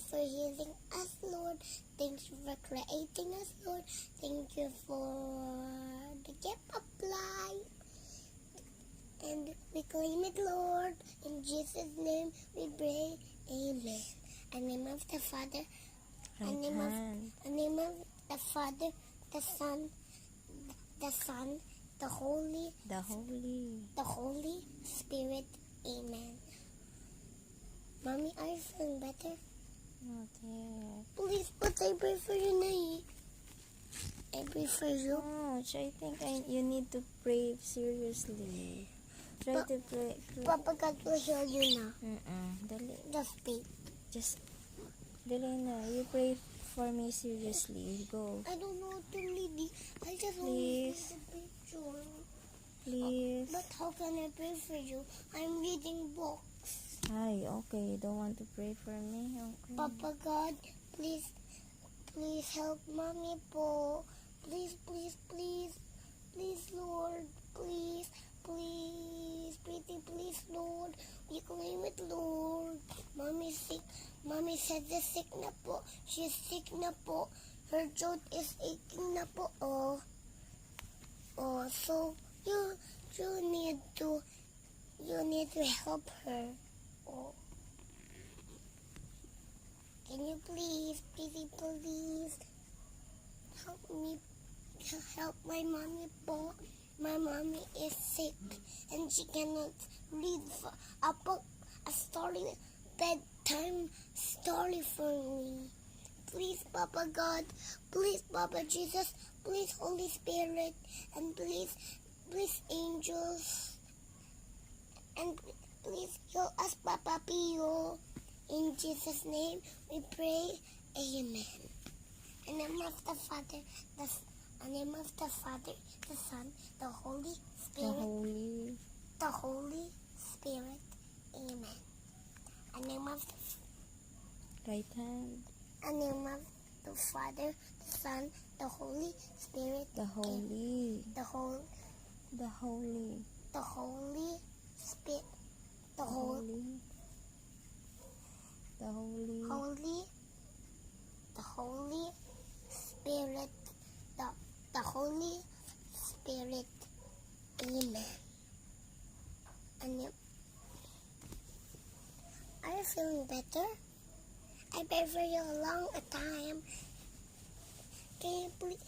for healing us, Lord. Thank you for creating us, Lord. Thank you for the gift of life. And we claim it, Lord. In Jesus' name we pray. Amen. In the name of the Father, in the name of the Father, the Son, the Holy Spirit. Amen. Mommy, are you feeling better? Okay. Please, but I pray for you, Nai. I pray for you. Oh, I think you need to pray seriously. Try to pray. Papa God will heal you now. Dali. Just speak. Dali na. You pray for me seriously. Go. I don't know what to read. I just want to Please. see the picture. Please. But how can I pray for you? I'm reading books. Ay, okay. You don't want to pray for me? Okay. Papa God, please help Mommy po. Please, Lord. Please, pretty, Lord. We claim it, Lord. Mommy's sick. Mommy said the sick na po. She's sick na po. Her throat is aching na po. So you need to help her. Oh. Can you please help my mommy po? My mommy is sick and she cannot read a book, a story, bedtime story for me. Please, Papa God, please, Papa Jesus, please, Holy Spirit, and please, angels, and please heal us, Papa Pio. In Jesus' name we pray. Amen. In the name of the Father, the Son, the Holy Spirit. The Holy Spirit. Amen. In the name of the Right hand. In the name of the Father, the Son, the Holy Spirit. The Holy. The Holy Spirit. The Holy Spirit. The Holy Spirit. Amen. And are you feeling better? I pray for you a long time. Can you please